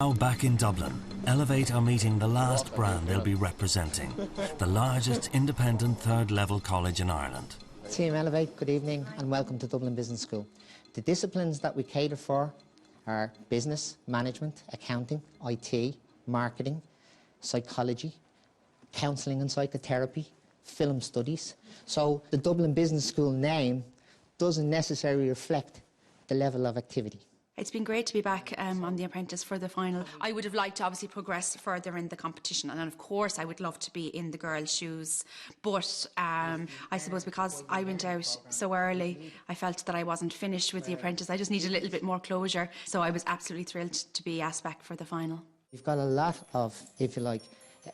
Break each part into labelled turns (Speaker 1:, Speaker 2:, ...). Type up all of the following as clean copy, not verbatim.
Speaker 1: Now back in Dublin, Elevate are meeting the last brand they'll be representing, the largest independent third-level college in Ireland.
Speaker 2: Team Elevate, good evening and welcome to Dublin Business School. The disciplines that we cater for are business, management, accounting, IT, marketing, psychology, counselling and psychotherapy, film studies. So the Dublin Business School name doesn't necessarily reflect the level of activity.
Speaker 3: It's been great to be back on The Apprentice for the final. I would have liked to obviously progress further in the competition, and of course I would love to be in the girls' shoes, but I suppose because I went out so early, I felt that I wasn't finished with The Apprentice. I just needed a little bit more closure, so I was absolutely thrilled to be asked back for the final.
Speaker 2: We've got a lot of, if you like,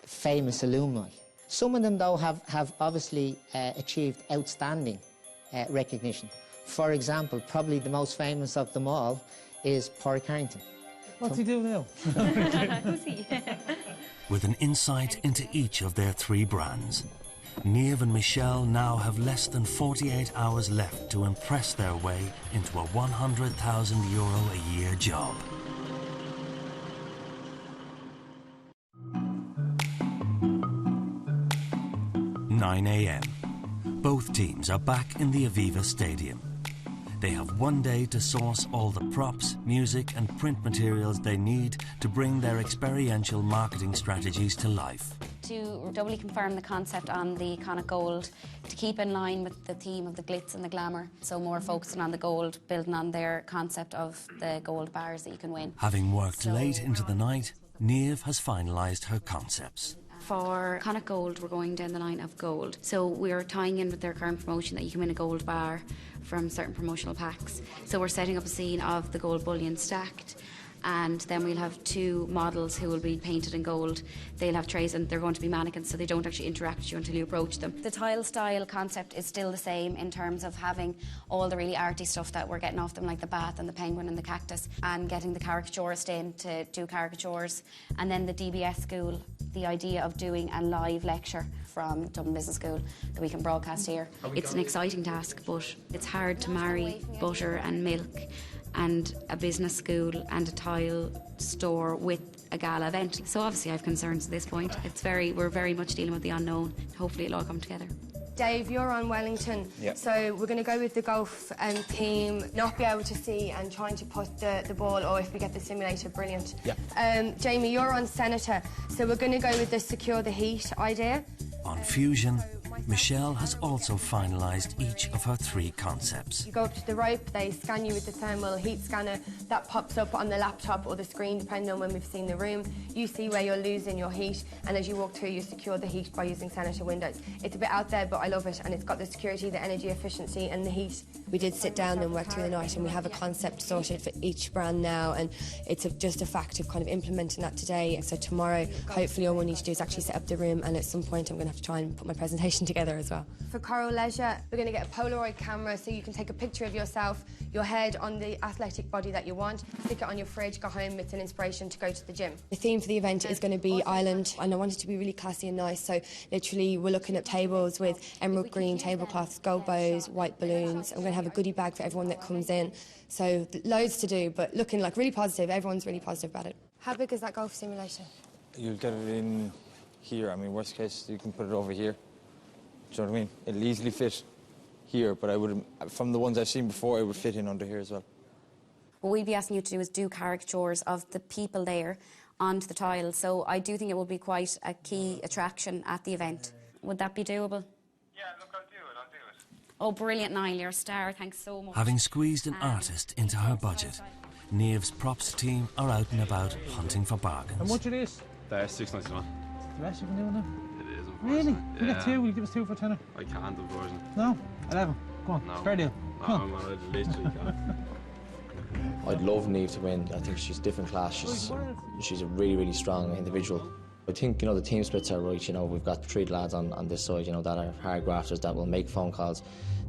Speaker 2: famous alumni. Some of them, though, have obviously achieved outstanding recognition. For example, probably the most famous of them all is Pádraig Harrington.
Speaker 4: What's he doing now?
Speaker 3: Who's he?
Speaker 1: With an insight into each of their three brands, Niamh and Michelle now have less than 48 hours left to impress their way into a €100,000 a year job. (9 a.m). Both teams are back in the Aviva Stadium. They have one day to source all the props, music and print materials they need to bring their experiential marketing strategies to life.
Speaker 5: To doubly confirm the concept on the iconic gold, to keep in line with the theme of the glitz and the glamour, so more focusing on the gold, building on their concept of the gold bars that you can win.
Speaker 1: Having worked late into the night, Niamh has finalised her concepts.
Speaker 5: For iconic gold, we're going down the line of gold. So we're tying in with their current promotion that you can win a gold bar from certain promotional packs. So we're setting up a scene of the gold bullion stacked, and then we'll have two models who will be painted in gold. They'll have trays and they're going to be mannequins, so they don't actually interact with you until you approach them. The tile style concept is still the same in terms of having all the really arty stuff that we're getting off them, like the bat and the penguin and the cactus, and getting the caricaturist in to do caricatures. And then the DBS school, the idea of doing a live lecture from Dublin Business School that we can broadcast here. It's an exciting task, but it's hard to marry butter and milk and a business school and a tile store with a gala event. So obviously I have concerns at this point. We're very much dealing with the unknown. Hopefully it'll all come together.
Speaker 6: Dave, you're on Wellington, so we're going to go with the golf team, not be able to see and trying to put the ball, or if we get the simulator, brilliant. Jamie, you're on Senator, so we're going to go with the secure the heat idea.
Speaker 1: On Fusion, Michelle has also finalised each of her three concepts.
Speaker 6: You go up to the rope, they scan you with the thermal heat scanner, that pops up on the laptop or the screen, depending on when we've seen the room. You see where you're losing your heat, and as you walk through, you secure the heat by using Senator windows. It's a bit out there, but I love it, and it's got the security, the energy efficiency and the heat. We did sit down and work through the night, and we have a concept sorted for each brand now, and it's just a fact of kind of implementing that today. So tomorrow, hopefully all we need to do is actually set up the room, and at some point I'm going to have to try and put my presentation together as well. For Coral Leisure, we're going to get a Polaroid camera so you can take a picture of yourself, your head on the athletic body that you want, stick it on your fridge, go home, it's an inspiration to go to the gym. The theme for the event is going to be Ireland, and I want it to be really classy and nice, so literally we're looking at tables with emerald green tablecloths, gold bows, white balloons, and we're going to have a goodie bag for everyone that comes in. So loads to do, but looking like really positive, everyone's really positive about it. How big is that golf simulation?
Speaker 7: You'll get it in here. I mean, worst case, you can put it over here. Do you know what I mean? It'll easily fit here, but from the ones I've seen before, it would fit in under here as well.
Speaker 5: What we'd be asking you to do is do caricatures of the people there onto the tile, so I do think it will be quite a key attraction at the event. Would that be doable?
Speaker 8: Yeah, look, I'll do it.
Speaker 5: Oh, brilliant, Niall, you're a star, thanks so much.
Speaker 1: Having squeezed an artist into her budget, Niamh's props team are out and about hunting for bargains.
Speaker 4: How much it is?
Speaker 8: That's $6.91.
Speaker 4: The rest you can do now?
Speaker 8: It is, unfortunately.
Speaker 4: Really? You
Speaker 8: Yeah.
Speaker 4: get two, will you give us two for a tenner?
Speaker 8: I can't, unfortunately.
Speaker 4: No? 11. Go on,
Speaker 8: No.
Speaker 4: fair deal.
Speaker 8: No,
Speaker 4: Come on.
Speaker 8: I'm at least can't.
Speaker 9: I'd love Niamh to win. I think she's a different class. She's a really, really strong individual. I think, the team splits are right. We've got three lads on this side, that are hard grafters that will make phone calls,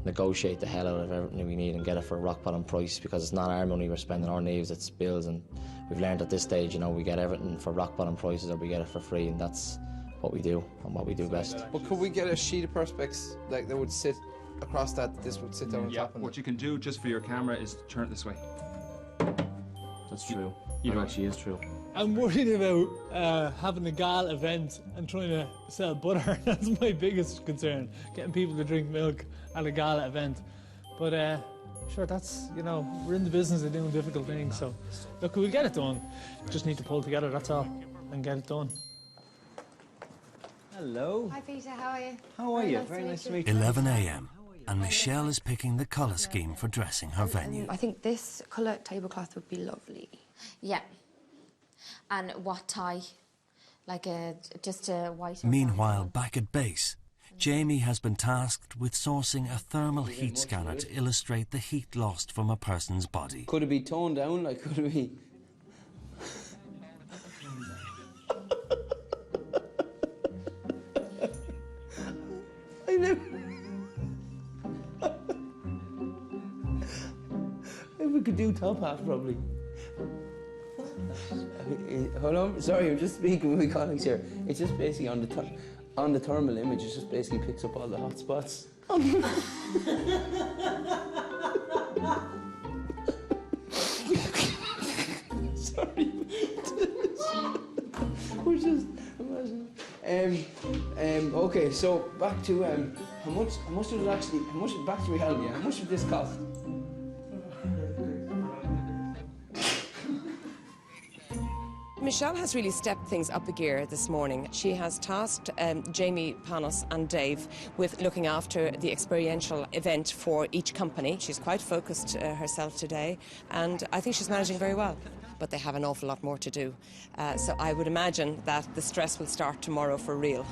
Speaker 9: negotiate the hell out of everything we need and get it for a rock bottom price, because it's not our money we're spending, our knaves, it's bills, and we've learned at this stage, we get everything for rock bottom prices or we get it for free, and that's what we do and what we do best.
Speaker 10: But could we get a sheet of perspex that would sit across that, this would sit down on top of it?
Speaker 11: What you can do just for your camera is turn it this way.
Speaker 9: That's true. That actually is true.
Speaker 4: I'm worried about having a gala event and trying to sell butter. That's my biggest concern, getting people to drink milk at a gala event. But sure, that's, you know, we're in the business of doing difficult things, so look, we'll get it done. Just need to pull together, that's all, and get it done.
Speaker 11: Hello.
Speaker 6: Hi Peter, how are you?
Speaker 11: How are you? Very nice to meet you.
Speaker 1: 11 a.m. and Michelle is picking the colour scheme for dressing her venue.
Speaker 6: I think this colour tablecloth would be lovely.
Speaker 5: Yeah. And what tie? Like just a white...
Speaker 1: Meanwhile, back at base, Jamie has been tasked with sourcing a thermal heat scanner to illustrate the heat lost from a person's body.
Speaker 11: Could it be toned down? Like, could it be... I never... If we could do top half, probably. Hold on, sorry, I'm just speaking with my colleagues here. It's just basically on the thermal image, it just basically picks up all the hot spots. Sorry. We're just imagine. Okay, so back to how much did it actually? How much back to reality? How much did this cost?
Speaker 12: Michelle has really stepped things up a gear this morning. She has tasked Jamie, Panos and Dave with looking after the experiential event for each company. She's quite focused herself today, and I think she's managing very well. But they have an awful lot more to do. So I would imagine that the stress will start tomorrow for real.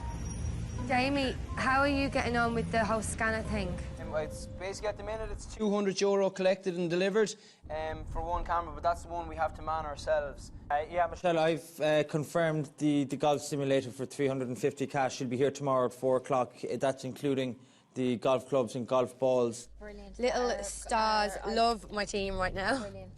Speaker 6: Jamie, how are you getting on with the whole scanner thing?
Speaker 11: It's basically at the minute it's €200 collected and delivered for one camera, but that's the one we have to man ourselves.
Speaker 7: Yeah, Michelle, I've confirmed the golf simulator for 350 cash. She'll be here tomorrow at 4 o'clock. That's including the golf clubs and golf balls.
Speaker 6: Brilliant. Little stars. Love my team right now.
Speaker 5: Brilliant.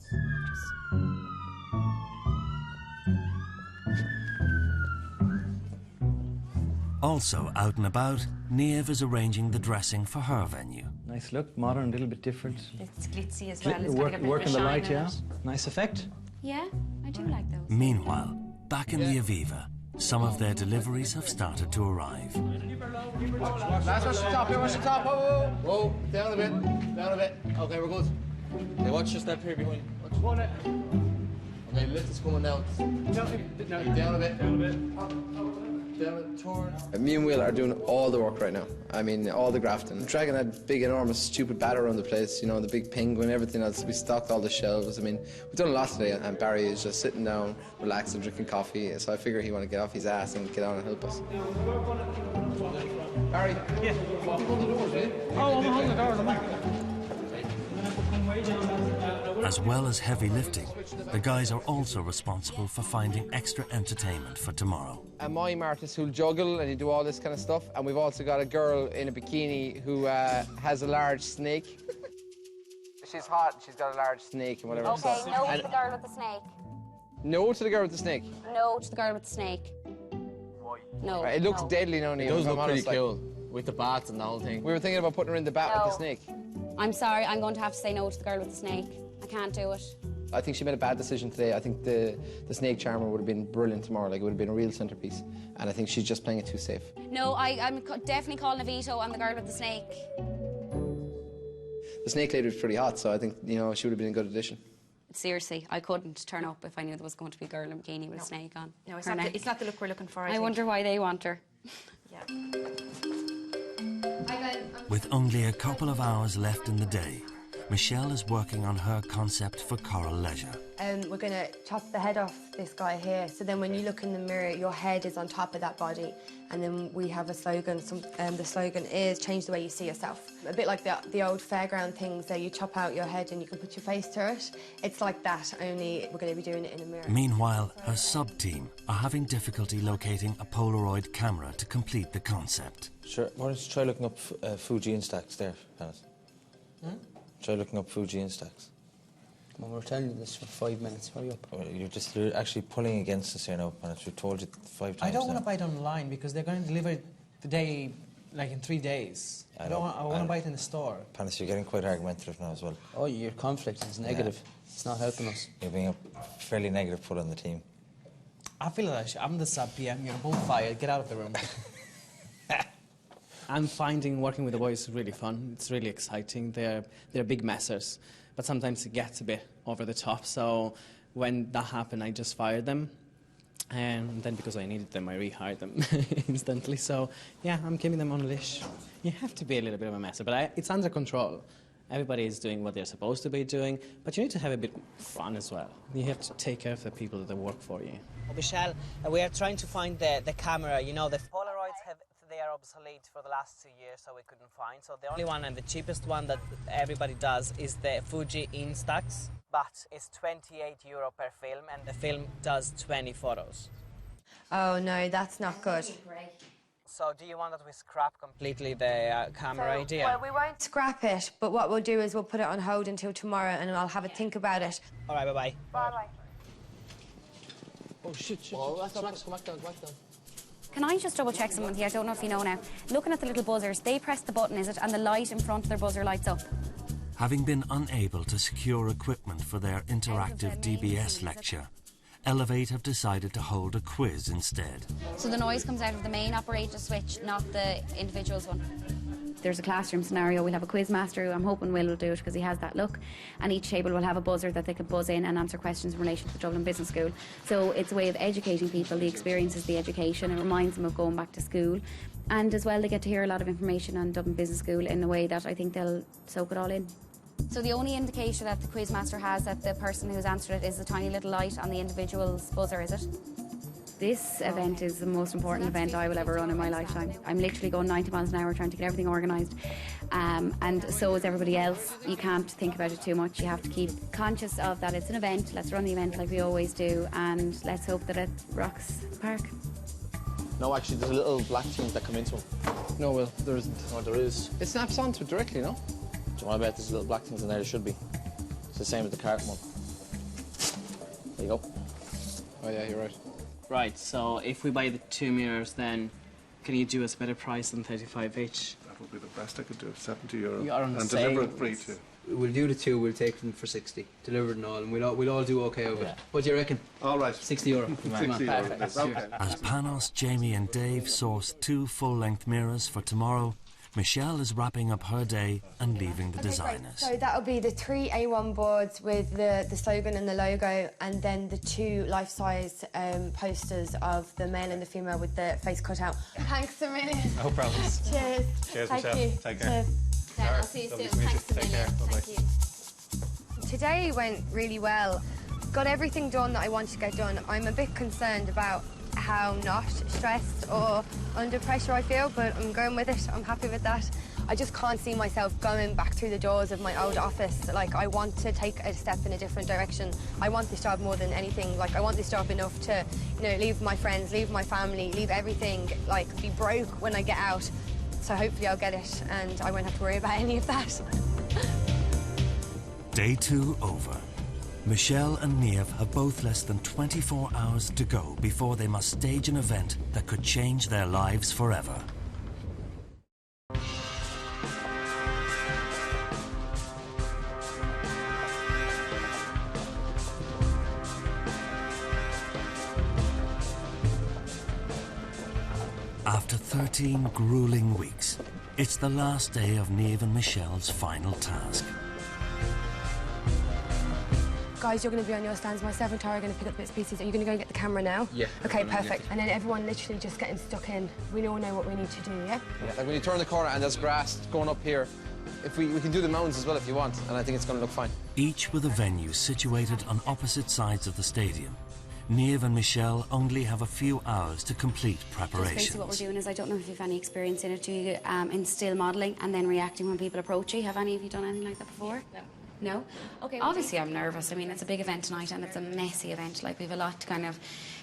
Speaker 1: Also out and about, Niamh is arranging the dressing for her venue.
Speaker 13: Nice look, modern, a little bit different.
Speaker 5: It's glitzy as well. It's got a bit
Speaker 13: work
Speaker 5: of a
Speaker 13: in the
Speaker 5: shine
Speaker 13: light,
Speaker 5: in
Speaker 13: yeah.
Speaker 5: it.
Speaker 13: Nice effect.
Speaker 5: Yeah, I do like those.
Speaker 1: Meanwhile, back in the Aviva, some of their deliveries have started to arrive.
Speaker 10: Last watch the top here, watch the top. Whoa, whoa, whoa. Down a bit, down a bit. Okay, we're good.
Speaker 7: Okay, watch your step here behind.
Speaker 10: Okay, lift is coming down. Down a bit. Down a bit. Me and Will are doing all the work right now. I mean, all the grafting. Dragging that big, enormous, stupid bat around the place, you know, the big penguin, everything else. We stocked all the shelves. I mean, we've done a lot today, and Barry is just sitting down, relaxing, drinking coffee. So I figure he want to get off his ass and get on and help us. Barry?
Speaker 4: Yeah.
Speaker 10: What do you want to do, eh?
Speaker 4: Oh, I'm holding the doors, I'm back.
Speaker 1: As well as heavy lifting, the guys are also responsible for finding extra entertainment for tomorrow.
Speaker 10: A mime artist who'll juggle and he'll do all this kind of stuff. And we've also got a girl in a bikini who has a large snake. She's hot, she's got a large snake and whatever.
Speaker 5: Okay, no to the girl with the snake.
Speaker 10: No to the girl with the snake?
Speaker 5: No to the girl with the snake. No.
Speaker 10: Right, it looks deadly now, Niamh.
Speaker 7: It does
Speaker 10: if I'm
Speaker 7: look pretty
Speaker 10: honest, like.
Speaker 7: cool, with the bats and the whole thing.
Speaker 10: We were thinking about putting her in the bat with the snake.
Speaker 5: I'm sorry, I'm going to have to say no to the girl with the snake. I can't do it.
Speaker 10: I think she made a bad decision today. I think the snake charmer would have been brilliant tomorrow. Like, it would have been a real centrepiece. And I think she's just playing it too safe.
Speaker 5: No, I'm definitely calling a veto on the girl with the snake.
Speaker 10: The snake lady was pretty hot, so I think, you know, she would have been a good addition.
Speaker 5: Seriously, I couldn't turn up if I knew there was going to be a girl in a bikini with a snake on.
Speaker 3: No, it's not the look we're looking for.
Speaker 5: I wonder why they want her.
Speaker 3: Yeah.
Speaker 1: With only a couple of hours left in the day, Michelle is working on her concept for Coral Leisure.
Speaker 6: We're going to chop the head off this guy here, so then when you look in the mirror, your head is on top of that body. And then we have a slogan. The slogan is change the way you see yourself. A bit like the old fairground things that you chop out your head and you can put your face to it. It's like that, only we're going to be doing it in a mirror.
Speaker 1: Meanwhile, her sub-team are having difficulty locating a Polaroid camera to complete the concept.
Speaker 7: Sure, why don't you try looking up Fuji stacks there, Panos? Try looking up Fuji stacks.
Speaker 11: Well, we're telling you this for 5 minutes. Hurry up.
Speaker 7: Well, you're actually pulling against us here now, Panos. We've told you 5 times.
Speaker 4: I don't want
Speaker 7: now.
Speaker 4: to buy it online because they're going to deliver the day, like, in 3 days. I want to buy it in the store.
Speaker 7: Panos, you're getting quite argumentative now as well.
Speaker 11: Oh, your conflict is negative. It's not helping us.
Speaker 7: You're being a fairly negative put on the team.
Speaker 14: I feel like I'm the sub PM, you're both fired, get out of the room. I'm finding working with the boys is really fun. It's really exciting. They're big messers, but sometimes it gets a bit over the top. So when that happened, I just fired them, and then because I needed them, I rehired them instantly. So yeah, I'm keeping them on a leash. You have to be a little bit of a messer, but it's under control. Everybody is doing what they're supposed to be doing, but you need to have a bit of fun as well. You have to take care of the people that work for you.
Speaker 15: Michelle, we are trying to find the camera. You know, the Polaroids they are obsolete for the last 2 years, so we couldn't find. So the only one and the cheapest one that everybody does is the Fuji Instax, but it's €28 per film, and the film does 20 photos.
Speaker 6: Oh no, that's not good.
Speaker 15: So do you want that we scrap completely the camera idea?
Speaker 6: Well, we won't scrap it, but what we'll do is we'll put it on hold until tomorrow and I'll have a think about it.
Speaker 15: All right, bye-bye.
Speaker 6: Bye-bye.
Speaker 14: Oh, shit.
Speaker 9: Oh, that's Max, come back down, come back down.
Speaker 5: Can I just double check something here? I don't know if you know now. Looking at the little buzzers, they press the button, is it? And the light in front of their buzzer lights up.
Speaker 1: Having been unable to secure equipment for their interactive DBS lecture, Elevate have decided to hold a quiz instead.
Speaker 5: So the noise comes out of the main operator switch, not the individual's one. There's a classroom scenario. We'll have a quiz master who I'm hoping Will do it because he has that look, and each table will have a buzzer that they can buzz in and answer questions in relation to the Dublin Business School. So it's a way of educating people. The experience is the education. It reminds them of going back to school, and as well they get to hear a lot of information on Dublin Business School in a way that I think they'll soak it all in. So the only indicator that the quiz master has that the person who's answered it is the tiny little light on the individual's buzzer, is it? This event is the most important event I will ever run in my lifetime. I'm literally going 90 miles an hour trying to get everything organised, and so is everybody else. You can't think about it too much. You have to keep conscious of that it's an event. Let's run the event like we always do, and let's hope that it rocks the park.
Speaker 9: No, actually, there's a little black thing that come into them.
Speaker 10: No, Will, there isn't.
Speaker 9: No, there is.
Speaker 10: It snaps onto it directly, no?
Speaker 9: Do you want to bet there's little black things in there? There should be. It's the same as the carton one. There you go.
Speaker 10: Oh yeah, you're right.
Speaker 14: Right, so if we buy the 2 mirrors, then can you do us a better price than 35 each?
Speaker 8: That would be the best I could do, €70.
Speaker 14: You are on
Speaker 8: and
Speaker 14: sale.
Speaker 8: deliver it free too.
Speaker 11: We'll do the 2, we'll take them for 60. Delivered and all, and we'll all do okay over it. What do you reckon?
Speaker 8: All right.
Speaker 11: €60.
Speaker 8: €60.
Speaker 11: Perfect.
Speaker 8: Okay.
Speaker 1: As Panos, Jamie and Dave source 2 full-length mirrors for tomorrow, Michelle is wrapping up her day and leaving the designers.
Speaker 6: So that'll be the 3 A1 boards with the slogan and the logo, and then the 2 life-size posters of the male and the female with the face cut out. Thanks a million.
Speaker 8: No problems.
Speaker 6: Cheers.
Speaker 8: Cheers,
Speaker 6: Thank
Speaker 8: Michelle.
Speaker 6: you.
Speaker 8: Take care.
Speaker 6: Cheers.
Speaker 3: I'll see you soon. Thanks a million. Thank you.
Speaker 6: Today went really well. Got everything done that I wanted to get done. I'm a bit concerned about how not stressed or under pressure I feel, but I'm going with it. I'm happy with that. I just can't see myself going back through the doors of my old office. Like, I want to take a step in a different direction. I want this job more than anything. Like, I want this job enough to, you know, leave my friends, leave my family, leave everything, like, be broke when I get out. So hopefully I'll get it and I won't have to worry about any of that.
Speaker 1: Day 2 over. Michelle and Niamh have both less than 24 hours to go before they must stage an event that could change their lives forever. After 13 grueling weeks, it's the last day of Niamh and Michelle's final task.
Speaker 6: Guys, you're going to be on your stands. Myself and Tara are going to pick up bits and pieces. Are you going to go and get the camera now?
Speaker 10: Yeah.
Speaker 6: Okay, perfect. And then everyone literally just getting stuck in. We all know what we need to do, yeah?
Speaker 10: Like when you turn the corner and there's grass going up here, if we can do the mountains as well if you want, and I think it's going to look fine.
Speaker 1: Each with a venue situated on opposite sides of the stadium. Niamh and Michelle only have a few hours to complete preparations.
Speaker 5: Just basically what we're doing is, I don't know if you have any experience in it, do you, in still modelling and then reacting when people approach you? Have any of you done anything like that before? No. No? Okay. Obviously I'm nervous. I mean, it's a big event tonight and it's a messy event. Like, we've a lot to kind of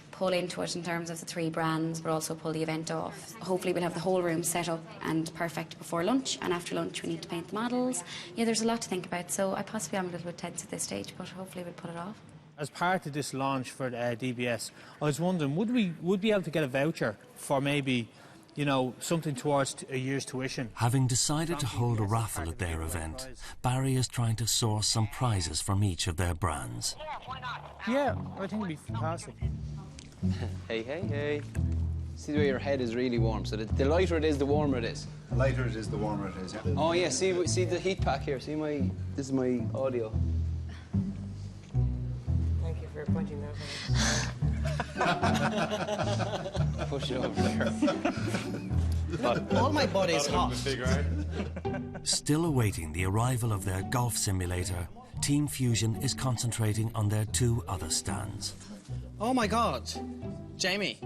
Speaker 5: pull into it in terms of the 3 brands, but also pull the event off. Hopefully we'll have the whole room set up and perfect before lunch, and after lunch we need to paint the models. Yeah, there's a lot to think about, so I possibly am a little bit tense at this stage, but hopefully we'll pull it off.
Speaker 4: As part of this launch for DBS, I was wondering, would we be able to get a voucher for maybe, you know, something towards a year's tuition?
Speaker 1: Having decided to hold a raffle at their event, Barry is trying to source some prizes from each of their brands.
Speaker 4: Yeah, I think it'd be fantastic.
Speaker 11: Hey, hey, hey. See the way your head is really warm. So the lighter it is, the warmer it is.
Speaker 16: The lighter it is, the warmer it is, yeah.
Speaker 11: Oh yeah, see the heat pack here. See this is my audio.
Speaker 12: Thank you for pointing that out.
Speaker 11: Push it over there.
Speaker 15: All my body is hot.
Speaker 1: Still awaiting the arrival of their golf simulator, Team Fusion is concentrating on their 2 other stands.
Speaker 15: Oh my God, Jamie,